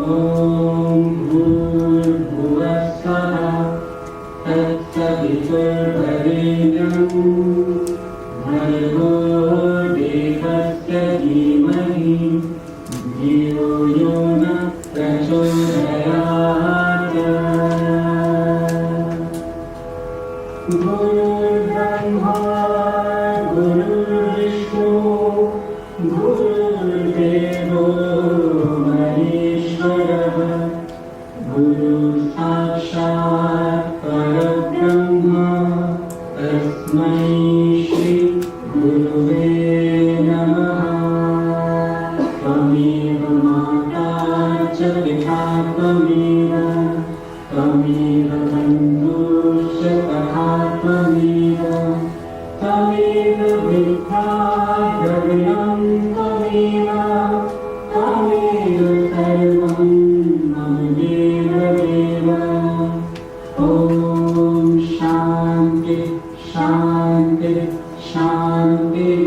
ॐ भूर्भुवः स्वः तत्सवितुर्वरेण्यं भर्गो देवस्य धीमहि धियो यो नः प्रचोदयात्। गुरुर्ब्रह्मा गुरुर्विष्णु गुरुर्देवो महेश्वरः गुरुः साक्षात् परब्रह्म तस्मै श्री गुरुवे नमः। त्वमेव माता च पिता त्वमेव त्वमेव बन्धुश्च तथा त्वमेव त्वमेव विद्या द्रविणं त्वमेव त्वमेव सर्वं मम देवदेव। ॐ शान्ति शान्ति शान्तिः।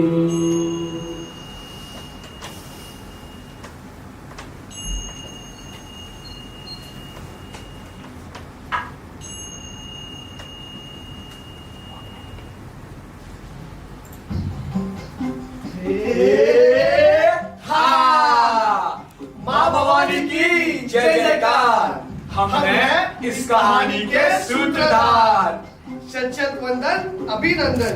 माँ भवानी की जय जयकार। हम हैं इस कहानी के सूत्रधार। शत वंदन अभिनंदन।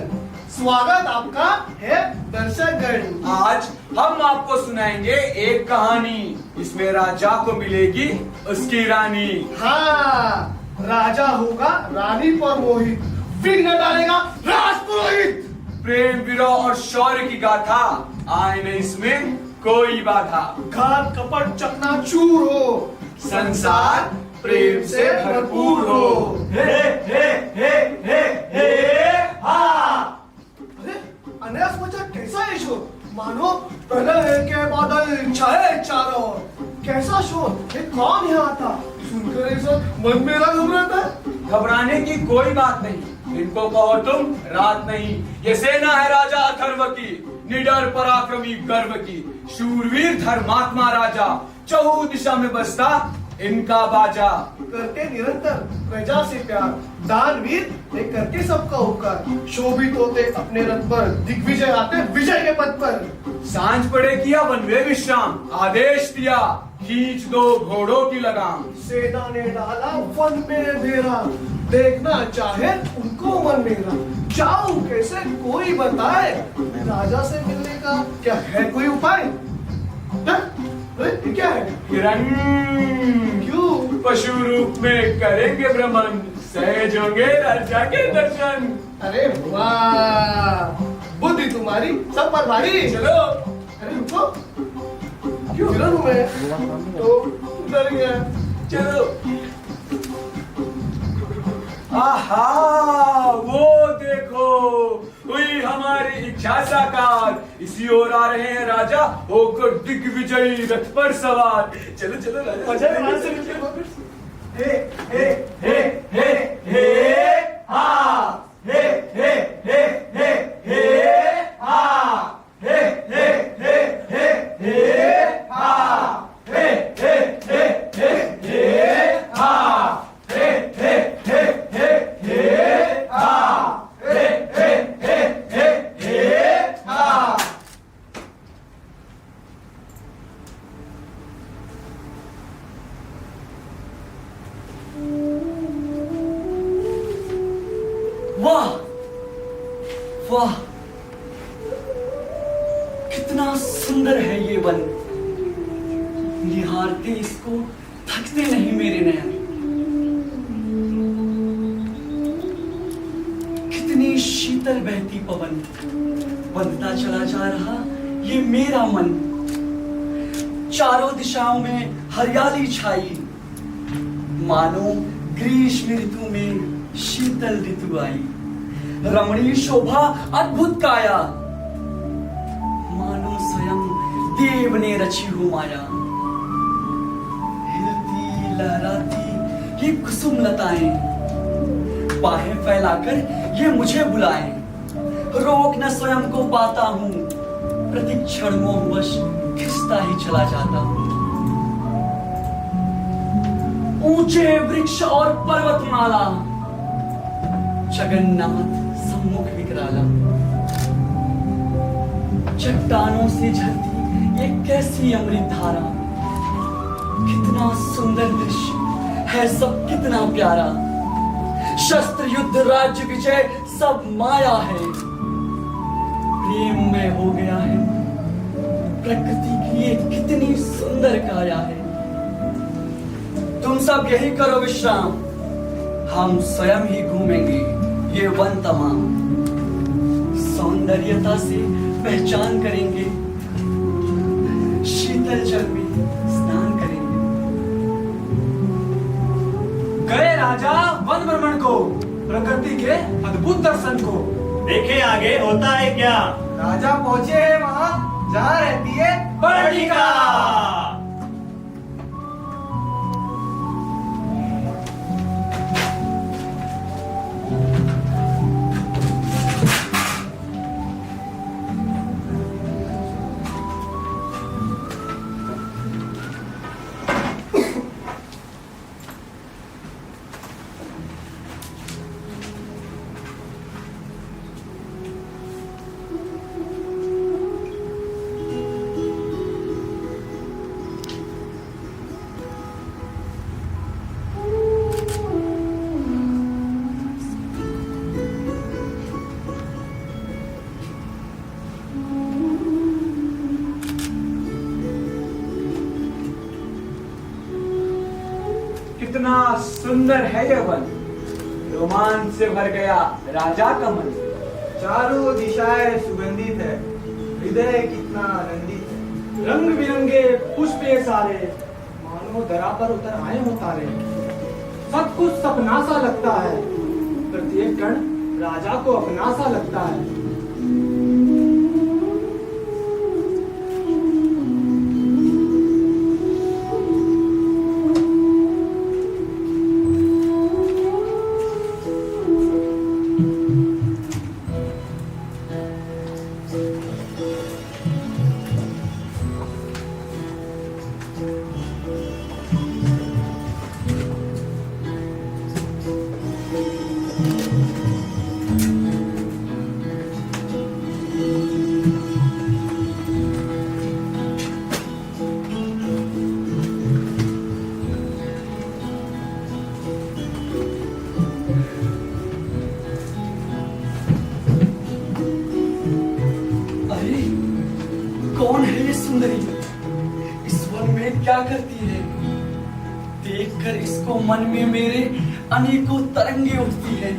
स्वागत आपका है दर्शकगण। आज हम आपको सुनाएंगे एक कहानी। इसमें राजा को मिलेगी उसकी रानी। हाँ, राजा होगा रानी पर मोहित, विघ्न डालेगा राजपुरोहित। प्रेम विरह और शौर्य की गाथा, आए न इसमें कोई बाधा। घात कपट चकनाचूर हो, संसार प्रेम से भरपूर हो। हे हे हे हे हे हा। अरे अनायास मचा कैसा है शोर, मानो प्रलय के बादल छाए चारों ओर। कैसा शोर, ये कौन यहाँ आता? सुनकर ऐसा मन मेरा घबराता है। घबराने की कोई बात नहीं, इनको कहो तुम रात नहीं। ये सेना है राजा अथर्व की, निडर पराक्रमी गर्व की। शूरवीर धर्मात्मा राजा, चहु दिशा में बसता इनका बाजा। करते निरंतर प्रजा से प्यार, दानवीर ये करते सबका उपकार। शोभित होते अपने रथ पर, दिग्विजय आते विजय के पद पर। सांझ पड़े किया वन में विश्राम, आदेश दिया खींच दो घोड़ों की लगाम। सेना ने डाला वन में अंधेरा, देखना चाहे उनको मन मेरा। जाऊं कैसे कोई बताए, राजा से मिलने का क्या है कोई उपाय? अरे ये क्या है? हिरण क्यों? पशु रूप में करेंगे भ्रमण, सहज होंगे राजा के दर्शन। अरे वाह, बुद्धि तुम्हारी सब पर भारी। चलो। अरे रुको, क्यों हिरण हूं मैं तो डर गया। चलो। आहा, वो देखो हुई हमारी इच्छा साकार। इसी ओर आ रहे हैं राजा होकर दिग्विजयी रथ पर सवार। चलो चलो राजा। हे हे हे हे हे हा हे हे हे हे हे हा हे हे हे हे हे हा हे हे हे हे हे हा हे हे हे हे हे हा हे हे हे हे हे हा। वाह वाह, कितना सुंदर है ये वन। निहारते इसको थकते नहीं मेरे नयन। कितनी शीतल बहती पवन, बंधता चला जा रहा ये मेरा मन। चारों दिशाओं में हरियाली छाई, मानो ग्रीष्म ऋतु में शीतल ऋतु आई। रमणीय शोभा अद्भुत काया, मानो स्वयं देव ने रची हो माया। हिलती लहराती ये कुसुम लताएं, बाहें फैलाकर ये मुझे बुलाएं। रोक न स्वयं को पाता हूँ, प्रतिक्षण मोहवश खिसता ही चला जाता हूँ। ऊंचे वृक्ष और पर्वतमाला, जगन्नाथ सम्मुख विकराला। चट्टानों से झरती एक कैसी अमृत धारा, कितना सुंदर दृश्य है सब, कितना प्यारा। शस्त्र युद्ध राज्य विजय सब माया है, प्रेम में हो गया है प्रकृति की ये कितनी सुंदर काया है। तुम सब यही करो विश्राम, हम स्वयं ही घूमेंगे ये वन तमाम। सौंदर्यता से पहचान करेंगे, शीतल जल में स्नान करेंगे। गए राजा वन भ्रमण को, प्रकृति के अद्भुत दर्शन को। देखे आगे होता है क्या। राजा पहुंचे हैं वहां जहां रहती है पर्णिका। कितना सुंदर है यह वन, रोमांच से भर गया राजा का मन। चारों दिशाएं सुगंधित है, हृदय कितना आनंदित है। रंग बिरंगे पुष्प ये सारे, मानो धरा पर उतर आए हो तारे। सब कुछ सपना सा लगता है, प्रत्येक कण राजा को अपना सा लगता है। कौन है ये सुंदरी, इस वन में क्या करती है। देखकर इसको मन में मेरे अनेकों तरंगे उठती है।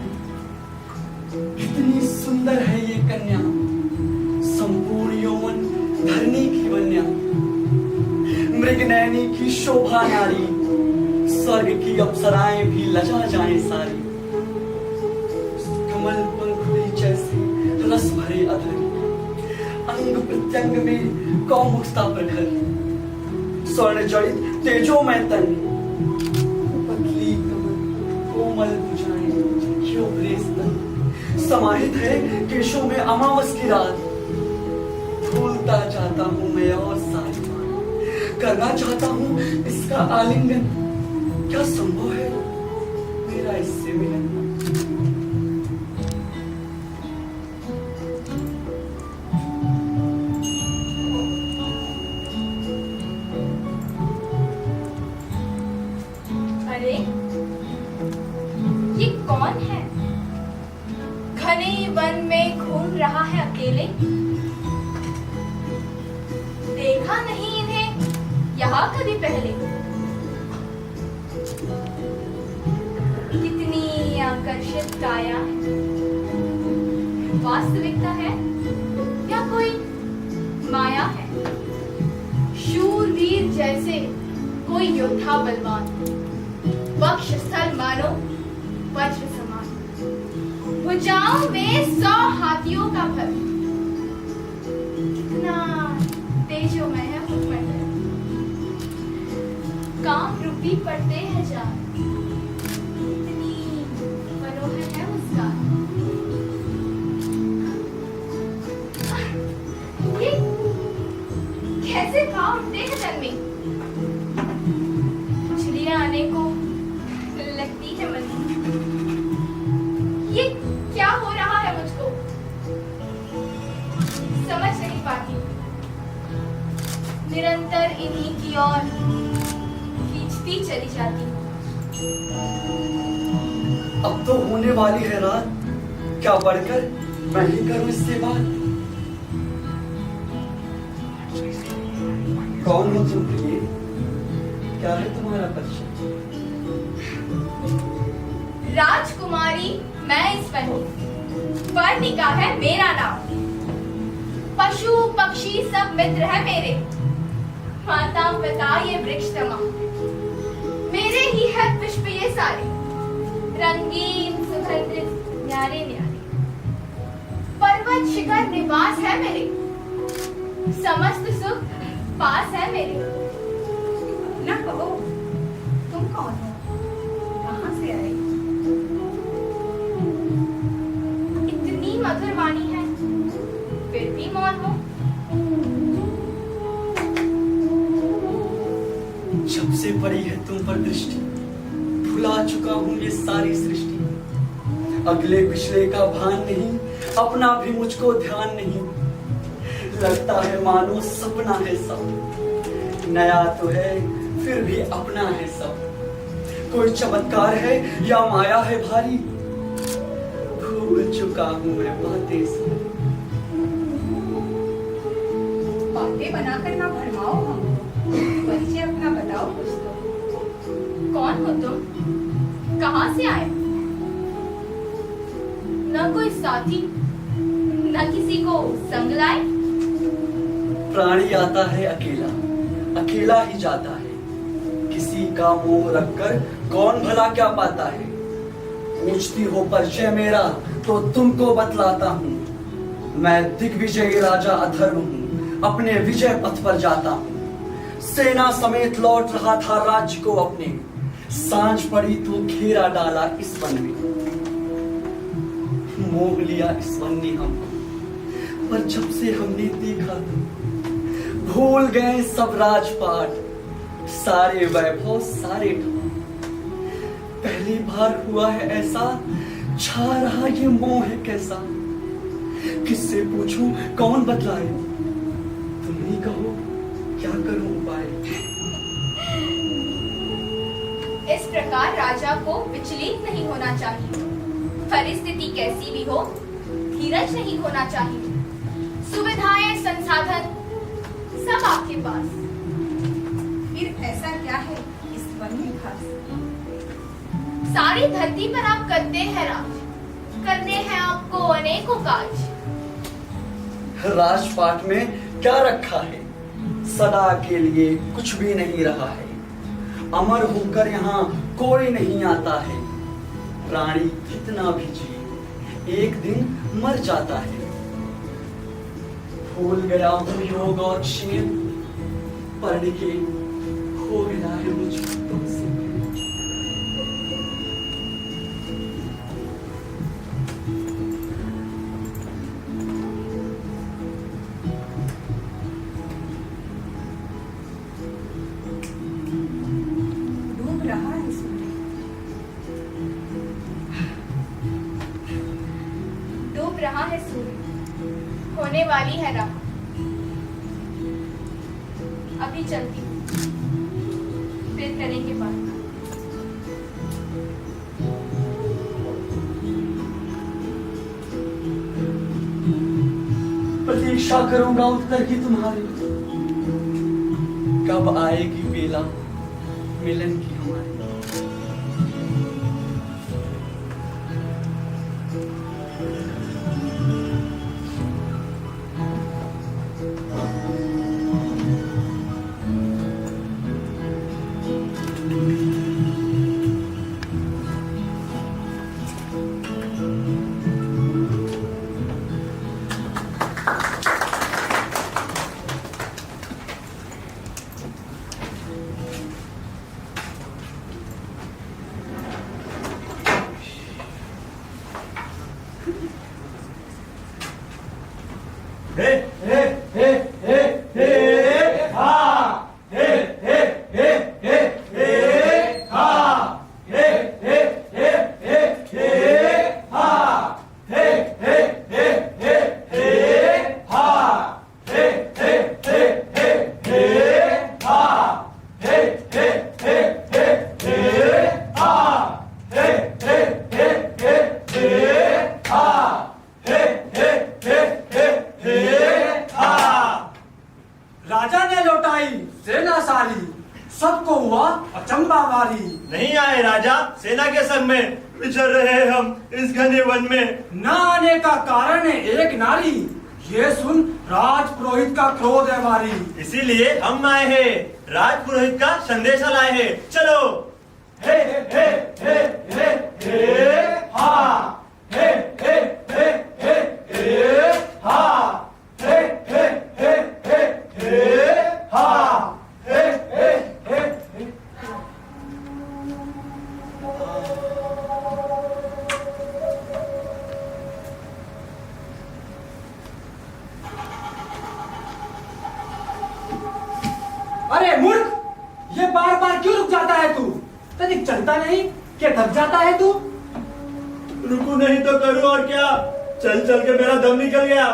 कितनी सुंदर है ये कन्या, संपूर्ण यौवन धरनी की वन्या। मृगनयनी की शोभा नारी, स्वर्ग की अप्सराएं भी लजा जाएं सारी। कमल पंखुड़ी जैसे रस भरे अधर, अंग प्रत्यंग में कौमुखता प्रखर। स्वर्ण जड़ित तेजोमय तन, पतली कमर कोमल भुजाएं शोभरे स्तन। समाहित है केशों में अमावस की रात, भूलता जाता हूँ मैं और सारी बात। करना चाहता हूँ इसका आलिंगन, क्या संभव है मेरा इससे मिलन। अरे ये कौन है, घने वन में घूम रहा है अकेले। देखा नहीं इन्हें यहाँ कभी पहले। कितनी आकर्षित काया है, वास्तविकता है या कोई माया है। शूरवीर जैसे कोई योद्धा बलवान, वक्षस्थल मानो वज्र समान। भुजाओं में 100 हाथियों का भर, कितना तेजोमय है मुखमंडल। काम रूपी पड़ते हैं जान, कितनी मनोहर है उसका। ये कैसे भाव उठते हैं तन में। मछलियां आने को निरंतर इन्हीं की ओर खींचती चली जाती हूँ। अब तो होने वाली है रात, क्या बढ़कर मैं ही करूं इससे बात। कौन हो तुम प्रिय, क्या है तुम्हारा परिचय। राजकुमारी मैं इस बनी, वर्णिका है मेरा नाम। पशु पक्षी सब मित्र है मेरे, माता पिता ये वृक्ष तमाम। मेरे ही है पुष्प ये सारे, रंगीन सुगंधित न्यारे न्यारे। पर्वत शिखर निवास है मेरे, समस्त सुख पास है मेरे। ना कहो तुम कौन हो, कहां से आए। इतनी मधुर वाणी है फिर भी मौन हो। जब से पड़ी है तुम पर दृष्टि, भुला चुका हूं ये सारी सृष्टि। अगले पिछले का भान नहीं, अपना भी मुझको ध्यान नहीं। लगता है मानो सपना है सब, नया तो है फिर भी अपना है सब। कोई चमत्कार है या माया है भारी, भूल चुका हूं मैं बातें सारी। बातें बनाकर ना भरमाओ हमको, परिचय अपना बताओ कुछ तो। कौन हो तुम, कहां से आए। न कोई साथी न किसी को संग लाए। प्राणी आता है अकेला, अकेला ही जाता है। किसी का मोह रखकर कौन भला क्या पाता है। पूछती हो परिचय मेरा तो तुमको बतलाता हूँ। मैं दिग्विजयी राजा अधर्व हूँ, अपने विजय पथ पर जाता हूँ। सेना समेत लौट रहा था राज्य को अपने, सांझ पड़ी तो घेरा डाला इस वन में। मोह लिया इस वन ने हमको, पर जब से हमने देखा भूल गए सब राजपाट, सारे वैभव सारे ठाट। पहली बार हुआ है ऐसा, छा रहा ये मोह है कैसा। किससे पूछूं कौन बतलाए, तुम ही कहो क्या करूं उपाय। इस प्रकार राजा को विचलित नहीं होना चाहिए। परिस्थिति कैसी भी हो, धीरज नहीं खोना चाहिए। सुविधाएं संसाधन सब आपके पास। फिर ऐसा क्या है इस वन में खास। सारी धरती पर आप करते हैं राज, करने हैं आपको अनेकों काज। राजपाट में क्या रखा है, सदा के लिए कुछ भी नहीं रहा है। अमर होकर यहाँ कोई नहीं आता है। प्राणी कितना भी जिए एक दिन मर जाता है। भूल गया हूँ योग और क्षेम, पढ़ के हो गया है मुझको तुमसे। डूब रहा है सूर्य, डूब रहा है सूर्य, होने वाली है रात। अभी चलती हूँ, फिर करेंगे बात। प्रतीक्षा करूंगा उत्तर की तुम्हारी, कब आएगी बेला मिलन की हमारी। आई सेना सारी, सबको हुआ अचंबा वारी। नहीं आए राजा सेना के संग में, विचर रहे हम इस घने वन में। न आने का कारण है एक नारी, ये सुन राज पुरोहित का क्रोध है भारी। इसीलिए हम आए हैं, राज पुरोहित का संदेशा लाए हैं। चलो। हे हे हे हे हे हा, हे हे हे हे हे हा, हे हे हे हे हे हा, हे हे हे हे। अरे मूर्ख, ये बार बार क्यों रुक जाता है तू? तनिक चलता नहीं, क्या थक जाता है तू? रुकू नहीं तो करूँ और क्या, चल चल के मेरा दम निकल गया।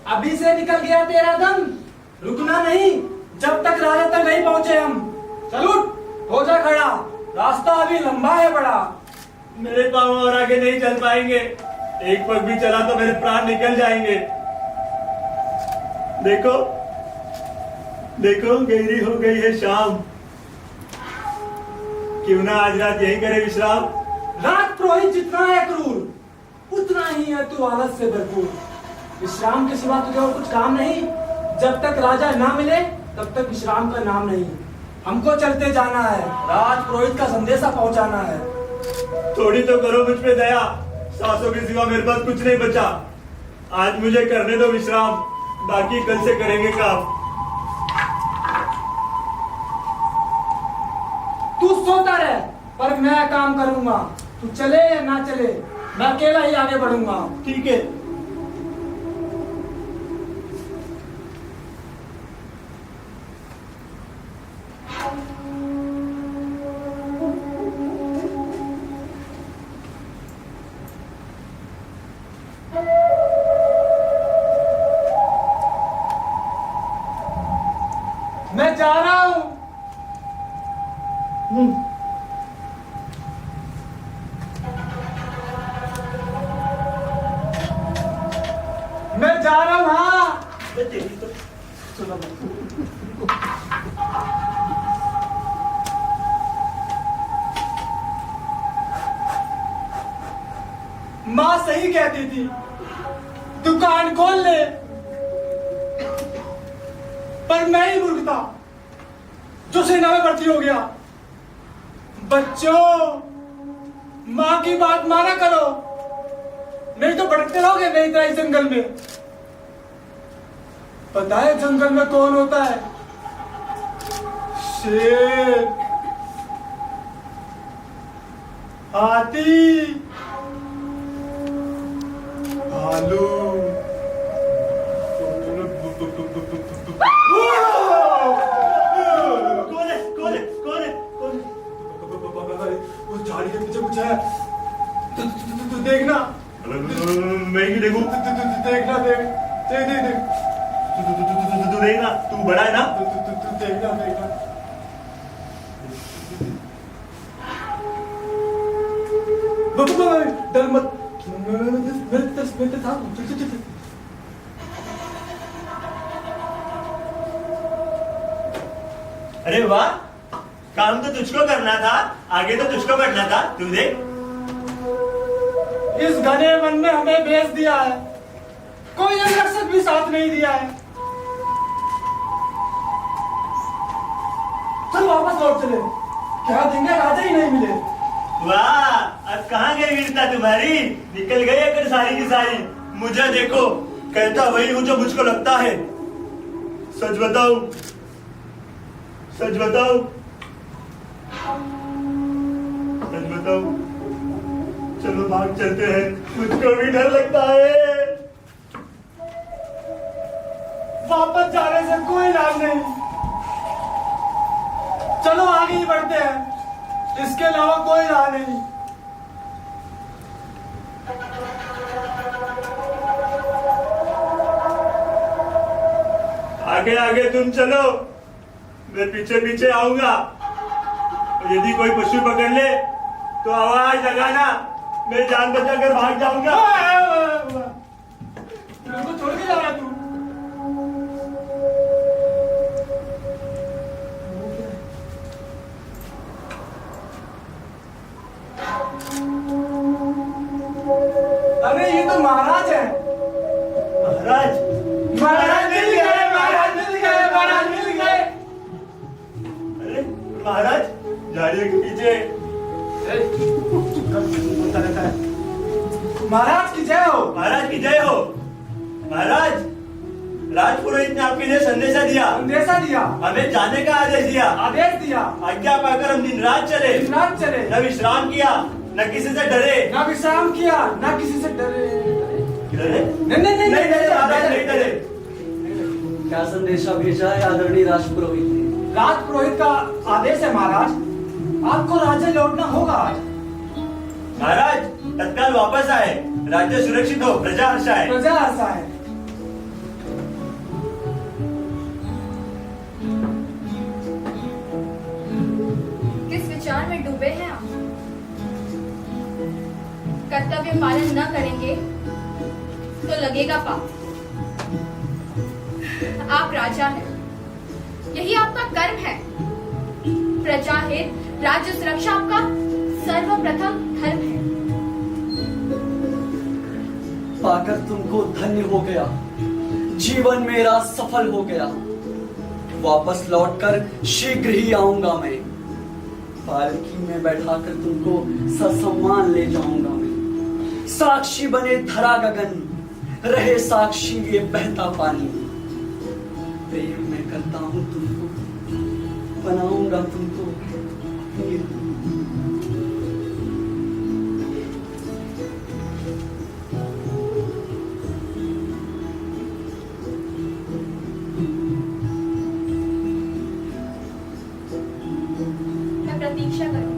अभी से निकल गया तेरा दम, रुकना नहीं जब तक राजा तक नहीं पहुंचे हम। चल उठ, हो जा खड़ा, रास्ता अभी लंबा है बड़ा। मेरे पाँव और आगे नहीं चल पाएंगे, एक पग भी चला तो मेरे प्राण निकल जाएंगे। देखो देखो गहरी हो गई है शाम, क्यों ना आज रात यहीं करे विश्राम। राज पुरोहित जितना है क्रूर, उतना ही है तू आलस से भरपूर। विश्राम के सिवा तुझे और कुछ काम नहीं, जब तक राजा ना मिले तब तक विश्राम का नाम नहीं। हमको चलते जाना है, राज पुरोहित का संदेशा पहुंचाना है। थोड़ी तो करो मुझ पे दया, सांसों के सिवा मेरे पास कुछ नहीं बचा। आज मुझे करने दो विश्राम, बाकी कल से करेंगे काम। तू सोता रह, पर मैं काम करूंगा। तू चले या ना चले, मैं अकेला ही आगे बढ़ूंगा। ठीक है। मैं जा रहा हूं। मैं जा रहा हूं। हाँ, माँ सही कहती थी, दुकान खोल ले, पर मैं ही मूर्ख था जो सेना में भर्ती हो गया। बच्चों, माँ की बात माना करो, नहीं तो भटकते रहोगे नहीं तो इस जंगल में। पता है जंगल में कौन होता है? शेर, हाथी, भालू। कौन है कौन है कौन है कौन है? वो झाड़ी के पीछे कुछ है, तू देखना। मैं ही देखूं? देखना, देख देख देख देख, तू देखना, तू बड़ा है ना। तू देखना देखना। डर मत, मैं था। चल। अरे वाह, काम तो तुझको करना था, आगे तो तुझको बढ़ना था। तू देख, इस घने वन में हमें भेज दिया है, कोई रक्षक भी साथ नहीं दिया है। चल वापस लौट चले, क्या देंगे, राजा ही नहीं मिले। वाह, अब कहाँ गई वीरता तुम्हारी, निकल गई अगर सारी की सारी। मुझे देखो, कहता वही हूँ जो मुझको लगता है। सच बताओ, सच बताओ, सच बताओ। चलो भाग चलते हैं, मुझको भी डर लगता है। वापस जाने से कोई लाभ नहीं, चलो आगे ही बढ़ते हैं, इसके अलावा कोई राह नहीं। आगे आगे तुम चलो, मैं पीछे पीछे आऊंगा। और यदि कोई पशु पकड़ ले तो आवाज लगाना, मैं जान बचाकर भाग जाऊंगा। मेरे को छोड़ के जा रहा तू? महाराज की जय हो। महाराज की जय हो। महाराज, राजपुरोहित ने आपके लिए संदेशा दिया। संदेशा दिया, हमें जाने का आदेश दिया। आदेश दिया। आज्ञा पाकर हम दिन रात चले, दिन रात चले, न विश्राम किया, न किसी से डरे। ना विश्राम किया, ना किसी से डरे। डरे? नहीं नहीं नहीं नहीं डरे महाराज, नहीं डरे। क्या संदेशा भेजा है आदरणीय राजपुरोहित ने? राजपुरोहित का आदेश है महाराज, आपको राज्य लौटना होगा आज। महाराज, तत्काल वापस आए, राज्य सुरक्षित हो, प्रजा हर्षाए। प्रजा ऐसा है। किस विचार में डूबे हैं आप? कर्तव्य पालन न करेंगे तो लगेगा पाप। आप राजा हैं, यही आपका कर्म है। प्रजा हित, राज्य सुरक्षा आपका सर्वप्रथम धर्म है। पाकर तुमको धन्य हो गया, जीवन मेरा सफल हो गया। वापस लौटकर शीघ्र ही आऊंगा मैं। पालकी में बैठाकर तुमको ससम्मान ले जाऊंगा मैं। साक्षी बने धरा गगन, रहे साक्षी ये बहता पानी। प्रेम मैं करता हूं तुमको, बनाऊंगा तुमको अपनी रानी। मैं प्रतीक्षा करूंगी।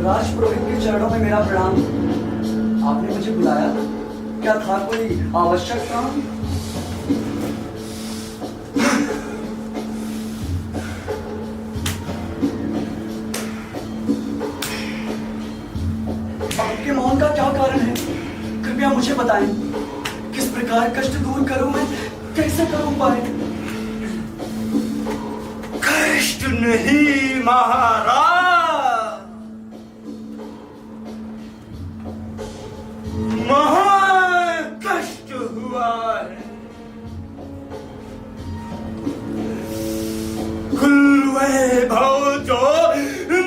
राजपुरोहित के चरणों में मेरा प्रणाम। आपने मुझे बुलाया, क्या था कोई आवश्यक काम? आपके मौन का क्या कारण है? कृपया मुझे बताएं। किस प्रकार कष्ट दूर करूं मैं, कैसे करूं उपाय? कष्ट नहीं महाराज, महान कष्ट हुआ है। कुल वैभव जो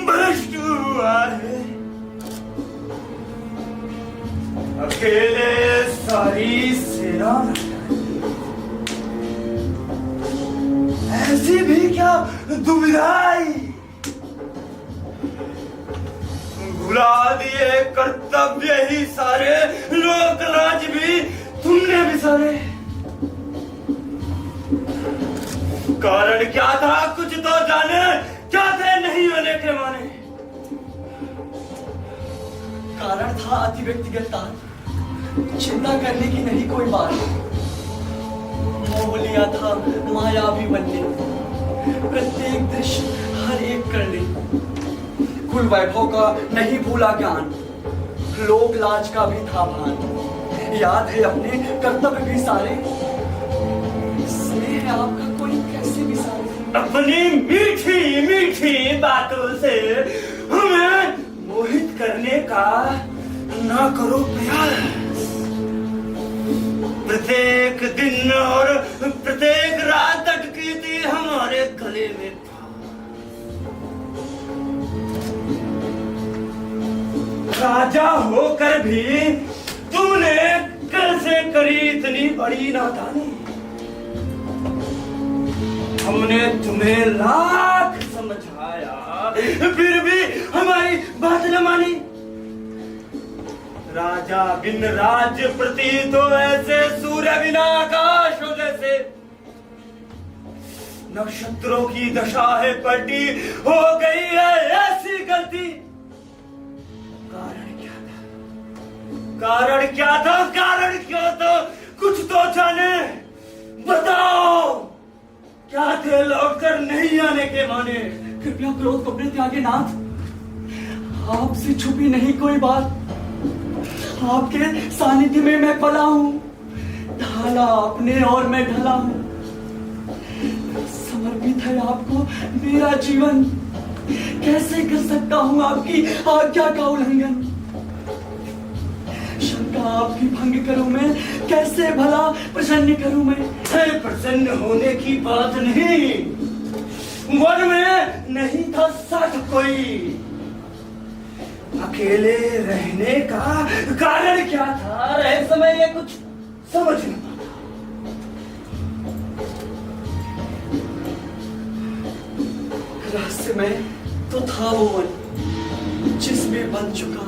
भ्रष्ट हुआ है। अकेले सारी सेना ऐसी भी क्या दुविधाई, भुला दिए कर्तव्य ही सारे, लोकराज भी तुमने भी सारे। कारण क्या था कुछ तो जाने, क्या थे नहीं होने के माने। कारण था अति व्यक्तिगतता, चिंता करने की नहीं कोई बात। मोह लिया था मायावी बनने, प्रत्येक दृश्य हर एक कर ले। कुल वैभव का नहीं भूला ज्ञान, लोक लाज का भी था भान। याद है अपने कर्तव्य भी सारे, स्नेह आपका कोई कैसे विसारे। अपनी मीठी मीठी बातों से हमें मोहित करने का ना करो प्रयास। प्रत्येक दिन और प्रत्येक रात अटकी थी हमारे गले में। राजा होकर भी तूने कैसे करी इतनी बड़ी नादानी। हमने तुम्हें लाख समझाया फिर भी हमारी बात न मानी। राजा बिन राज्य प्रतीत हो ऐसे, सूर्य बिना आकाश हो जैसे। नक्षत्रों की दशा है पलटी, हो गई है ऐसी गलती। कारण क्या था? कारण क्या था? कारण क्यों था? कुछ तो जाने, बताओ क्या थे लौटकर नहीं आने के माने? कृपया क्रोध को अपने त्यागे नाथ, आपसे छुपी नहीं कोई बात। आपके सानिध्य में मैं पला हूं, ढाला अपने और मैं ढला हूं। समर्पित है आपको मेरा जीवन, कैसे कर सकता हूं आपकी आज्ञा का उल्लंघन। शंका आपकी भंग करूं मैं, कैसे भला प्रसन्न करूं मैं। प्रसन्न होने की बात नहीं, वन में नहीं था साथ कोई। अकेले रहने का कारण क्या था? रह समय ये कुछ समझ नहीं पाता। रहस्यमय तो था वो मन, जिसमें बन चुका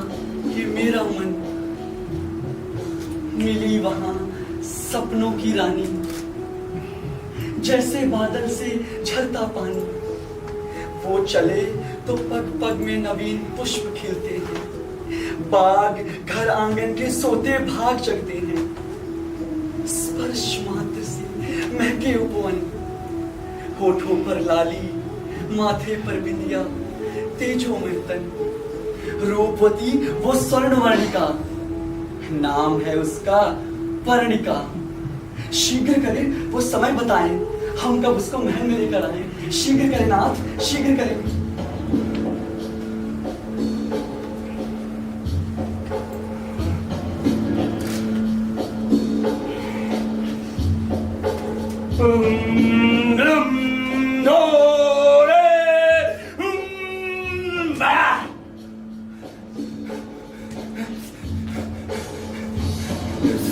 ये मेरा मन। मिली वहां सपनों की रानी, जैसे बादल से झरता पानी। वो चले तो पग पग में नवीन पुष्प खिलते हैं, बाग घर आंगन के सोते भाग जगते हैं। स्पर्श मात्र से महके उपवन, होठों पर लाली, माथे पर बिंदिया, तेजो में तन। रूपवती वो स्वर्ण वर्णिका, नाम है उसका पर्णिका। शीघ्र करे वो समय बताएं, हम कब उसको महल में लेकर आए। शीघ्र करें नाथ, शीघ्र करें।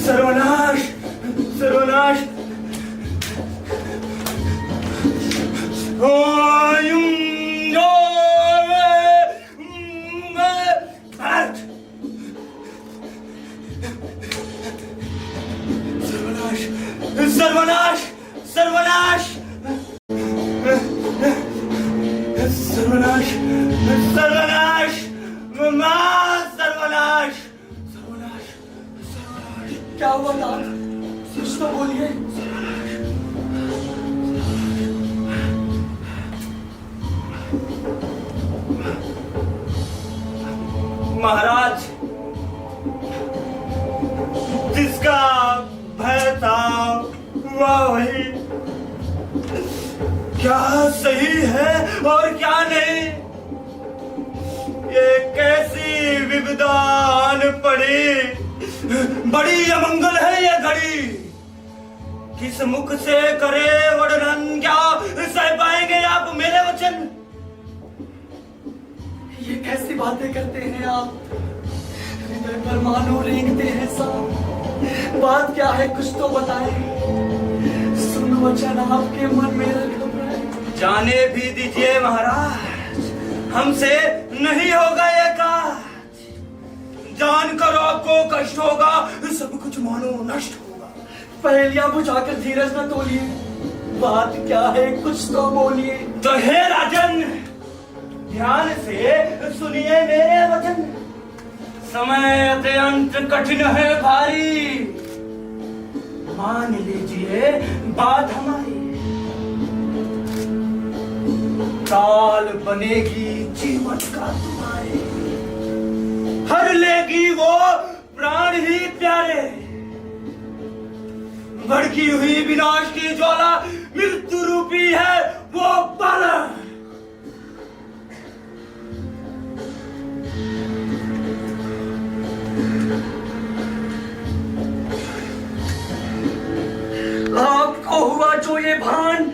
सर्वनाश, सर्वनाश। सर्वनाश, सर्वनाश, सर्वनाश, सर्वनाश, मां सर्वनाश, सर्वनाश, सर्वनाश। क्या हुआ नाथ, कुछ तो बोलिए। महाराज, जिसका भय था वह वही, क्या सही है और क्या नहीं। ये कैसी विविधा आन पड़ी, बड़ी अमंगल है ये घड़ी। किस मुख से करे वर्णन, क्या सह पाएंगे आप मेरे वचन। ये कैसी बातें करते हैं आप, हृदय पर मानो रेंगते हैं सांप। बात क्या है कुछ तो बताएं, सुन वचन आपके मन में घबराए। जाने भी दीजिए महाराज, हमसे नहीं होगा ये काज। जानकर आपको कष्ट होगा, सब कुछ मानो नष्ट होगा। पहेलियां बुझाकर धीरज न तोलिए, बात क्या है कुछ तो बोलिए। तो हे राजन, ध्यान से सुनिए मेरे वचन। समय अत्यंत कठिन है भारी, मान लीजिए बात हमारी। काल बनेगी जीवन का तुम्हारे, हर लेगी वो प्राण ही प्यारे। भड़की हुई विनाश की ज्वाला मृत्यु रूपी है वो पर आपको हुआ जो ये भान,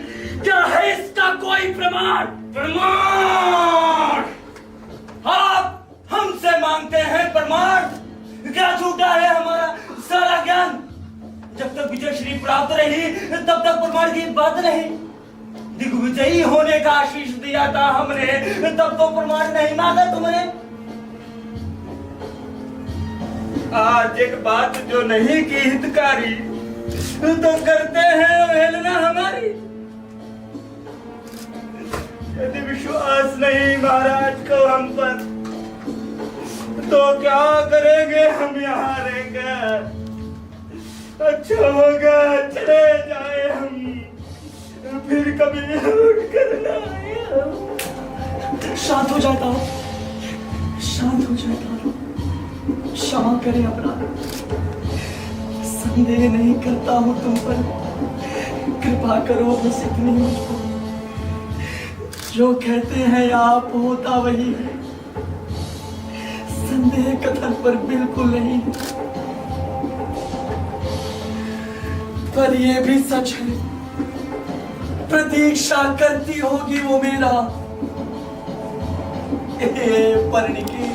क्या है इसका कोई प्रमाण? प्रमाण! आप हमसे मांगते हैं प्रमाण? क्या झूठा है हमारा सारा ज्ञान? जब तक विजय श्री प्राप्त रही तब तक प्रमाण की बात नहीं। दिग्विजयी होने का आशीष दिया था हमने, तब तो प्रमाण नहीं मांगा तुमने। आज एक बात जो नहीं की हितकारी तो करते हैं अवहेलना हमारी। यदि विश्वास नहीं महाराज को हम पर, तो क्या करेंगे हम यहाँ रहकर? अच्छा होगा चले जाए हम, फिर कभी लौट कर ना आए हम। शांत हो जाता हूँ, शांत हो जाता हूँ। क्षमा करें अपराध, संदेह नहीं करता हूँ तुम पर, कृपा करो बस इतनी मुझको। जो कहते हैं आप होता वही है, संदेह कथन पर बिल्कुल नहीं है। पर ये भी सच है, प्रतीक्षा करती होगी वो मेरा। परिणिके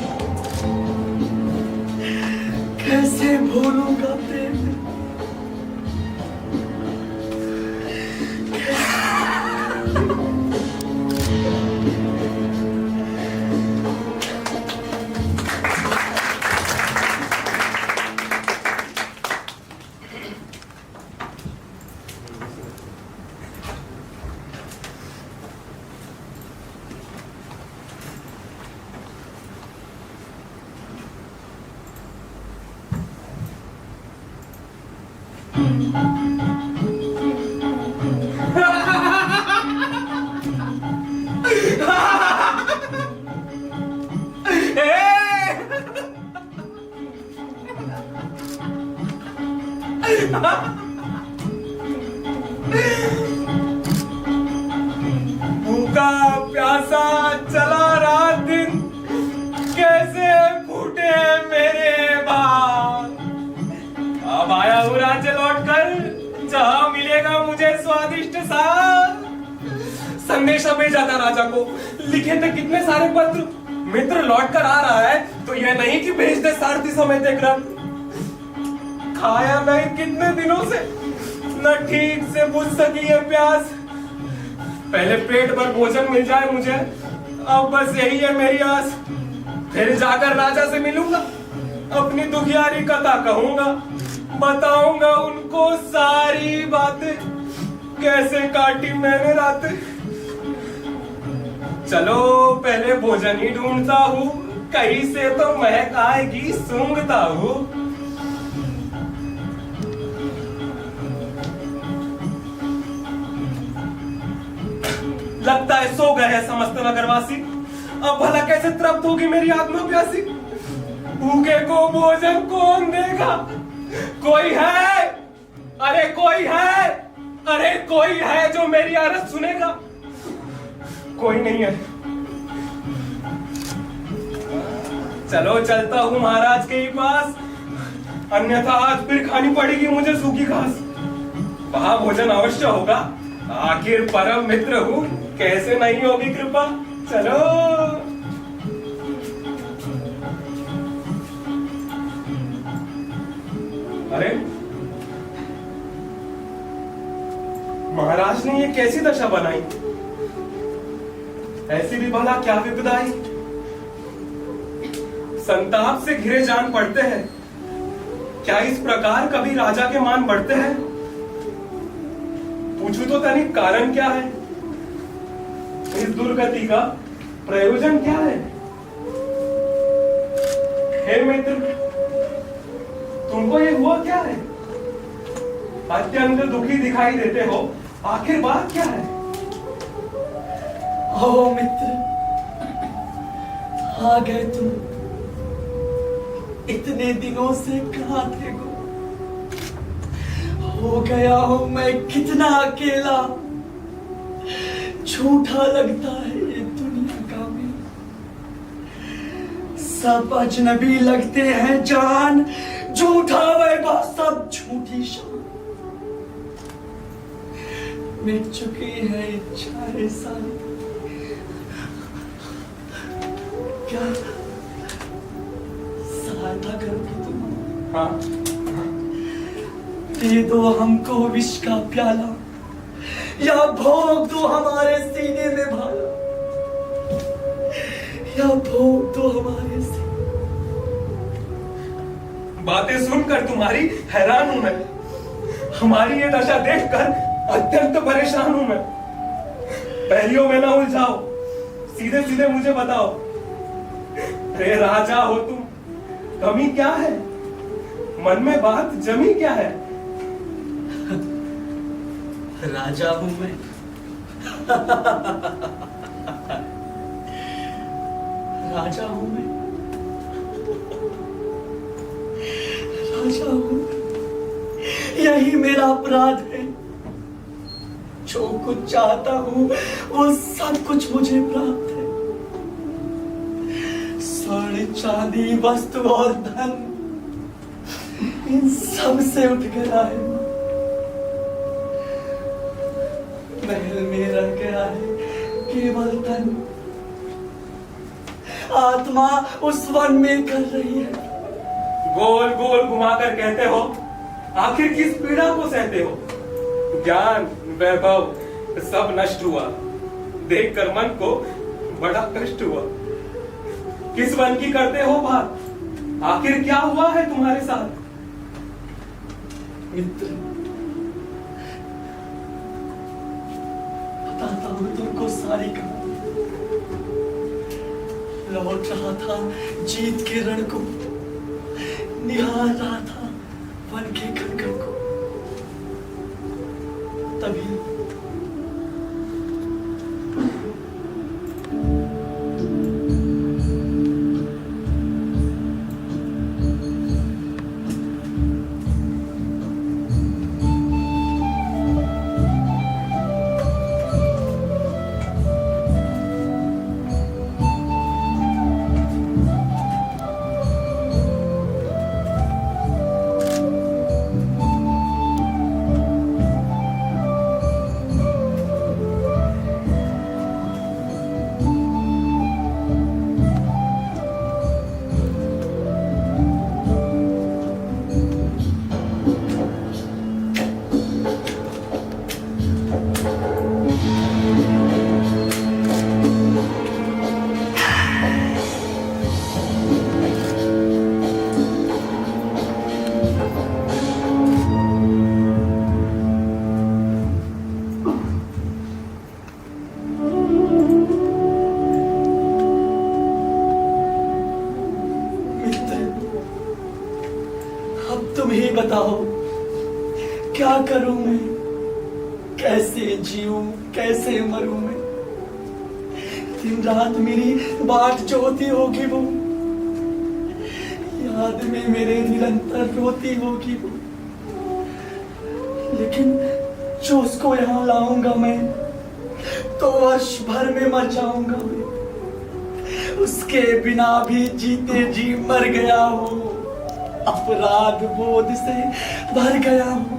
कैसे भूलूंगा प्रेम? भूखा प्यासा चला रात दिन, कैसे फूटे मेरे बाल। अब आया हूँ राज्य लौट कर, जहाँ मिलेगा मुझे स्वादिष्ट साग। संदेशा भेजा था राजा को, लिखे थे कितने सारे पत्र। मित्र लौट कर आ रहा है तो यह नहीं कि भेज दे सारथी समेत एक रथ। खाया नहीं कितने दिनों से, न ठीक से बुझ सकी है प्यास। पहले पेट भर भोजन मिल जाए मुझे, अब बस यही है मेरी आस। फिर जाकर राजा से मिलूंगा, अपनी दुखियारी कथा कहूंगा, बताऊंगा उनको सारी बातें, कैसे काटी मैंने रातें। चलो पहले भोजन ही ढूंढता हूँ, कहीं से तो महक आएगी सूंघता हूँ। लगता है सो गए हैं समस्त नगरवासी, अब भला कैसे तृप्त होगी मेरी आत्मा प्यासी। भूखे को भोजन कौन देगा? कोई है? अरे कोई है? अरे कोई है जो मेरी अरज सुनेगा? कोई नहीं है। चलो चलता हूँ महाराज के ही पास, अन्यथा आज फिर खानी पड़ेगी मुझे सूखी घास। वहां भोजन अवश्य होगा, आखिर परम मित्र हूँ, कैसे नहीं होगी कृपा। चलो अरे महाराज ने ये कैसी दशा बनाई? ऐसी भी भला क्या विपदाई? संताप से घिरे जान पड़ते हैं, क्या इस प्रकार कभी राजा के मान बढ़ते हैं? पूछू तो तनिक कारण क्या है? इस दुर्गति का प्रयोजन क्या है? हे मित्र, तुमको ये हुआ क्या है? अत्यंत दुखी दिखाई देते हो, आखिर बात क्या है? ओ मित्र, आ गए तुम। इतने दिनों से कहाँ थे गो? हो गया हूं मैं कितना अकेला, झूठा लगता है ये दुनिया का मेल। सब अजनबी लगते हैं जान, झूठा वैभव सब झूठी शान। मिट चुकी है इच्छाएं सारी, क्या सहायता करोगे तुम? हाँ दे दो हमको विष का प्याला, या भोग दो हमारे सीने में भाला, या भोग दो हमारे सीने। बातें सुनकर तुम्हारी हैरान हूं मैं, हमारी ये दशा देखकर अत्यंत परेशान हूं मैं। पहलियों में ना उलझाओ, सीधे सीधे मुझे बताओ, रे राजा हो तुम, कमी क्या है? मन में बात जमी क्या है? राजा हूं मैं। राजा हूं मैं, राजा हूं मैं। यही मेरा अपराध है, जो कुछ चाहता हूं वो सब कुछ मुझे प्राप्त है। स्वर्ण चांदी वस्तु और धन, इन सब से उठ गया है। महल में रह गया है केवल तन, आत्मा उस वन में कर रही है। गोल गोल घुमाकर कहते हो, आखिर किस पीड़ा को सहते हो? ज्ञान वैभव सब नष्ट हुआ, देखकर मन को बड़ा कष्ट हुआ। किस वन की करते हो बात? आखिर क्या हुआ है तुम्हारे साथ? मित्र, बताता हूं तुमको सारी कहानी। लौट रहा था जीत के रण को, निहार रहा था वन के कंकड़ को। तभी तुम ही बताओ, क्या करूं मैं? कैसे जीऊं, कैसे मरूं मैं? दिन रात मेरी बाट जो होती होगी वो, याद में मेरे निरंतर रोती होगी वो। लेकिन जो उसको यहाँ लाऊंगा मैं, तो वर्ष भर में मर जाऊंगा मैं। उसके बिना भी जीते जी मर गया हूं, अपराध बोध से भर गया हूं,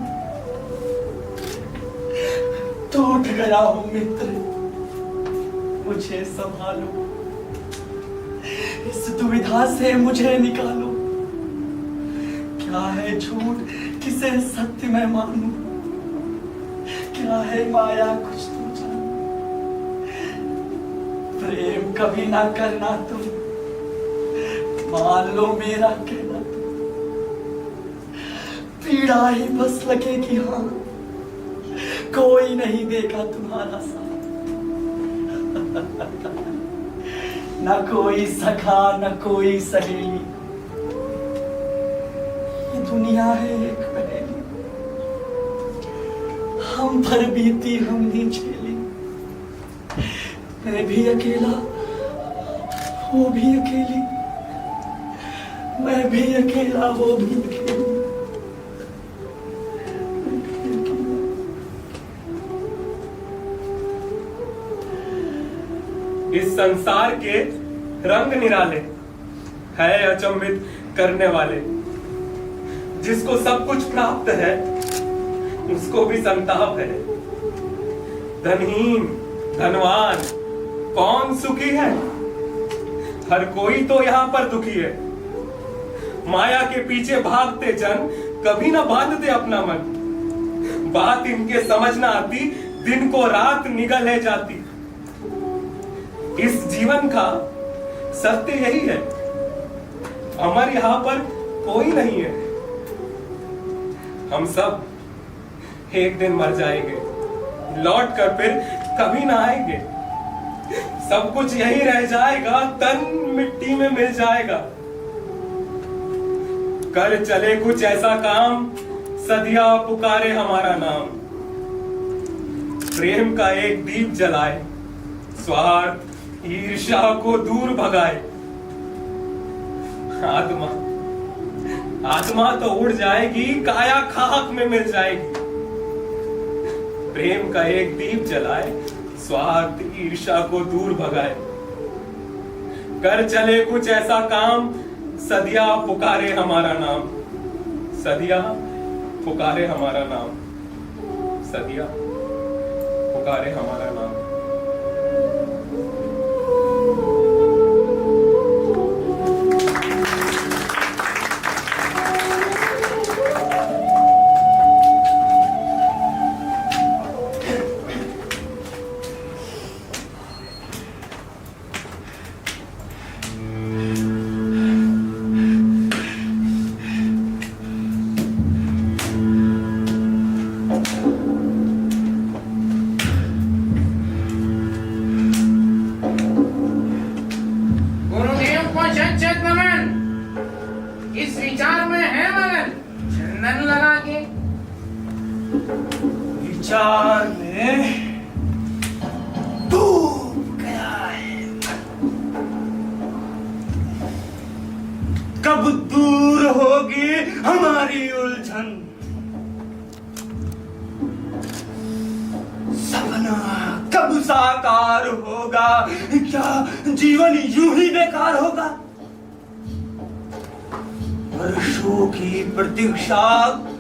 टूट गया हूं। मित्र, मुझे संभालो, इस दुविधा से मुझे निकालो। क्या है झूठ, किसे सत्य मैं मानूं? क्या है माया, कुछ तो जानो। प्रेम कभी ना करना तुम, मान लो मेरा कहना। पीड़ा ही बस लगेगी, हाँ, कोई नहीं देगा तुम्हारा साथ। न कोई सखा, न कोई सहेली, ये दुनिया है एक पहेली। हम पर बीती हमने झेली, मैं भी अकेला, वो भी अकेली, मैं भी अकेला, वो भी अकेली। इस संसार के रंग निराले है अचंभित करने वाले। जिसको सब कुछ प्राप्त है उसको भी संताप है। धनहीन धनवान कौन सुखी है? हर कोई तो यहाँ पर दुखी है। माया के पीछे भागते जन कभी ना बांधते अपना मन। बात इनके समझ ना आती, दिन को रात निगल है जाती। इस जीवन का सत्य यही है, अमर यहाँ पर कोई नहीं है। हम सब एक दिन मर जाएंगे, लौट कर फिर कभी ना आएंगे। सब कुछ यही रह जाएगा, तन मिट्टी में मिल जाएगा। कर चले कुछ ऐसा काम, सदिया पुकारे हमारा नाम। प्रेम का एक दीप जलाए, स्वार्थ ईर्ष्या को दूर भगाए। आत्मा तो उड़ जाएगी, काया खाक में मिल जाएगी। प्रेम का एक दीप जलाए, स्वार्थ ईर्ष्या को दूर भगाए। कर चले कुछ ऐसा काम, सदिया पुकारे हमारा नाम। सदिया पुकारे हमारा नाम। सदिया पुकारे हमारा नाम। इस विचार में है मगन, चंदन लगा के। विचार में डूब गया है। कब दूर होगी हमारी उलझन? सपना कब साकार होगा? क्या जीवन यूं ही बेकार होगा? वर्षों की प्रतीक्षा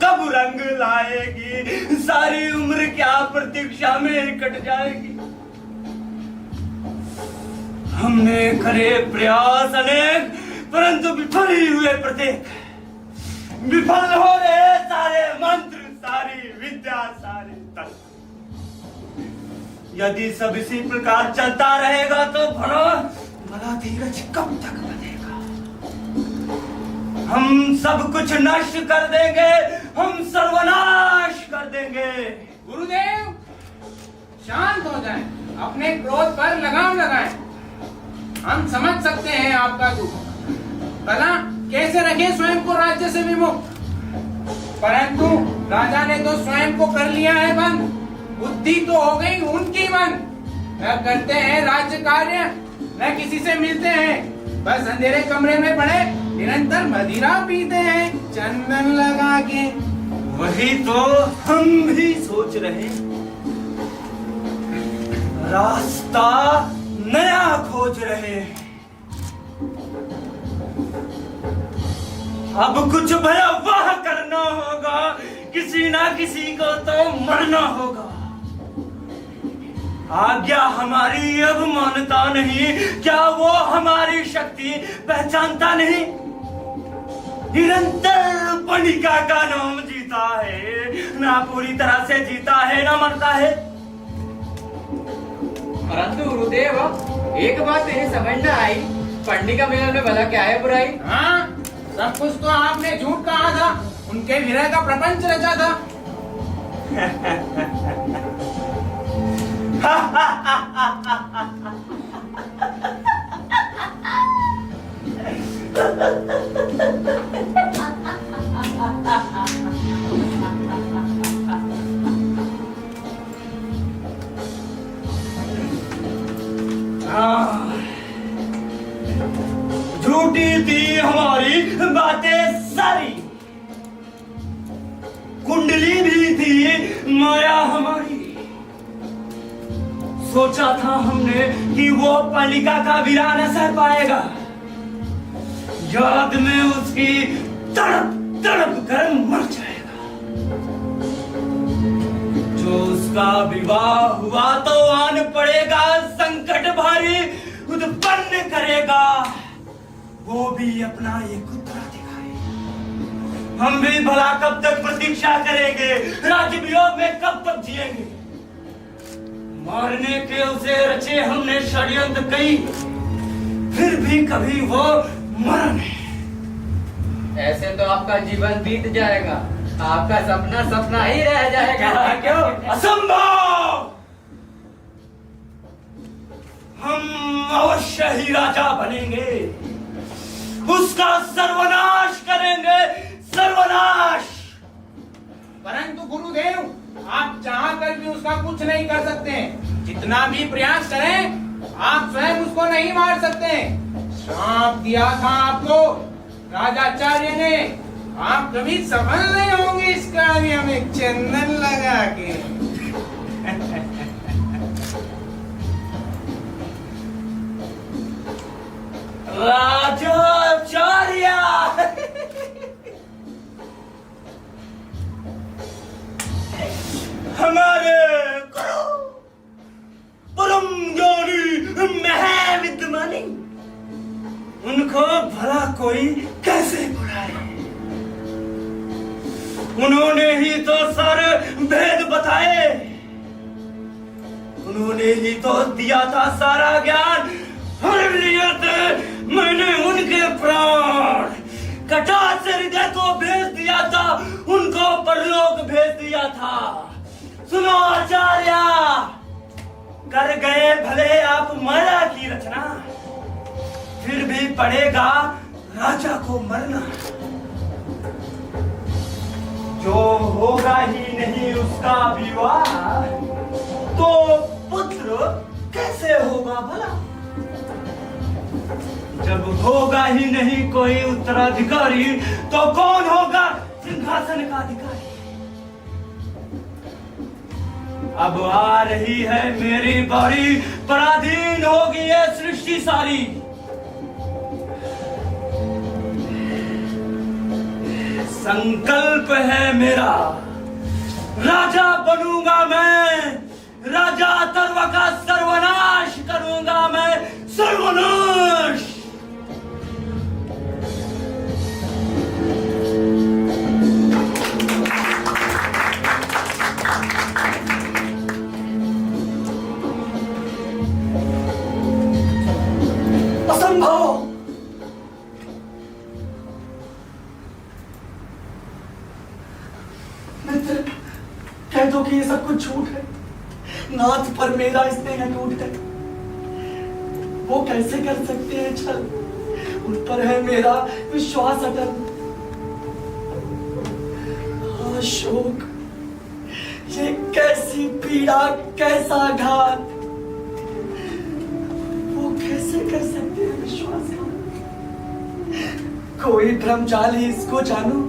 कब रंग लाएगी? सारी उम्र क्या प्रतीक्षा में कट जाएगी? हमने करे प्रयास अनेक, परंतु विफल ही हुए प्रत्येक। विफल हो रहे सारे मंत्र, सारी विद्या, सारे तंत्र। यदि सब इसी प्रकार चलता रहेगा तो भला धीरज कब तक बनेगा? हम सब कुछ नष्ट कर देंगे, हम सर्वनाश कर देंगे। गुरुदेव शांत हो जाएं, अपने क्रोध पर लगाम लगाएं। हम समझ सकते हैं आपका दुख। भला कैसे रखें स्वयं को राज्य से विमुक्त? परंतु राजा ने तो स्वयं को कर लिया है बंद। बुद्धि तो हो गई उनकी बंद। न करते हैं राज्य कार्य, न किसी से मिलते हैं। बस अंधेरे कमरे में पड़े निरंतर मदिरा पीते हैं, चंदन लगा के। वही तो हम भी सोच रहे, रास्ता नया खोज रहे। अब कुछ भयावह करना होगा, किसी ना किसी को तो मरना होगा। आज्ञा हमारी अब मानता नहीं, क्या वो हमारी शक्ति पहचानता नहीं? निरंतर पणिका का नाम जीता है, ना पूरी तरह से जीता है ना मरता है। परंतु गुरुदेव एक बात मेरी समझ न आई, पंडिका मिलन में भला क्या है बुराई? हाँ, सब कुछ तो आपने झूठ कहा था, उनके विरह का प्रपंच रचा था। झूठी थी हमारी बातें सारी, कुंडली भी थी माया हमारी। सोचा था हमने कि वो पालिका का वीरा न सह पाएगा, याद में उसकी तड़प तड़प कर मर जाएगा। जो उसका विवाह हुआ तो आन पड़ेगा संकट भारी उत्पन्न करेगा, वो भी अपना एक उत्तराधिकारी। हम भी भला कब तक प्रतीक्षा करेंगे, राज्य वियोग में कब तक जिएंगे। मारने के उसे रचे हमने षड्यंत्र कई, फिर भी कभी वो मरा नहीं। ऐसे तो आपका जीवन बीत जाएगा, आपका सपना सपना ही रह जाएगा। क्यों? असंभव! हम अवश्य ही राजा बनेंगे, उसका सर्वनाश करेंगे, सर्वनाश। परंतु गुरुदेव, आप चाह कर भी उसका कुछ नहीं कर सकते। जितना भी प्रयास करें, आप स्वयं उसको नहीं मार सकते। श्राप दिया था आपको राजाचार्य ने, आप कभी सफल नहीं होंगे इस कार्य में चंदन लगा के। राजाचार्य हमारे गुरु परम ज्ञानी महाविद्वानी, उनको भला कोई कैसे बुलाए? उन्होंने ही तो सारे भेद बताए, उन्होंने ही तो दिया था सारा ज्ञान। हर लिए थे मैंने उनके प्राण, कटा से हृदय को भेज दिया था, उनको परलोक भेज दिया था। सुनो आचार्य, कर गए भले आप माया की रचना, फिर भी पड़ेगा राजा को मरना। जो होगा ही नहीं उसका विवाह, तो पुत्र कैसे होगा भला? जब होगा ही नहीं कोई उत्तराधिकारी, तो कौन होगा सिंहासन का अधिकारी? अब आ रही है मेरी बारी, पराधीन होगी ये सृष्टि सारी। संकल्प है मेरा, राजा बनूंगा मैं, राजा अथर्व का सर्वनाश करूंगा मैं, सर्वनाश। असंभव! मित्र, कह दो कि ये सब कुछ झूठ है। नाथ पर मेरा स्नेह टूट है, वो कैसे कर सकते हैं छल? उन पर है मेरा विश्वास अटल। अशोक, ये कैसी पीड़ा, कैसा घात! वो कैसे कर सकते हैं विश्वासघात? कोई भ्रमजाल ही इसको जानू,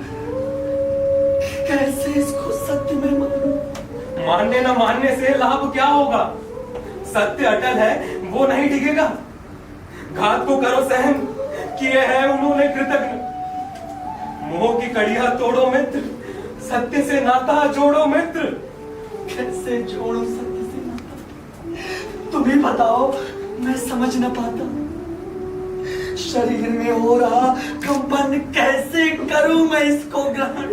कैसे इसको सत्य में मानूं? मानने न मानने से लाभ क्या होगा? सत्य अटल है, वो नहीं टिकेगा। घात को करो सहन, किए है उन्होंने कृतज्ञ। मोह की कड़ियां तोड़ो मित्र, सत्य से नाता जोड़ो मित्र। कैसे जोड़ो सत्य से नाता? तुम ही बताओ, मैं समझ न पाता। शरीर में हो रहा कंपन कैसे करूं मैं इसको ग्रहण?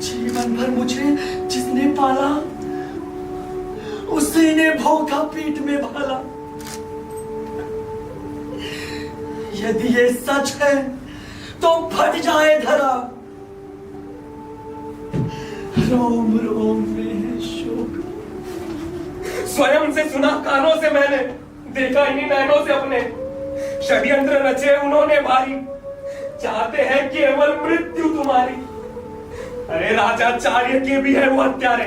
जीवन भर मुझे जिसने पाला, उसी ने भोगा पीठ में भाला। यदि ये सच है तो फट जाए धरा, रोम रोम में है शोक। स्वयं से सुना कानों से मैंने, देखा इन्हीं नैनों से अपने। षड्यंत्र रचे उन्होंने भारी, चाहते हैं केवल मृत्यु तुम्हारी। अरे राजाचार्य के भी है वो हत्यारे,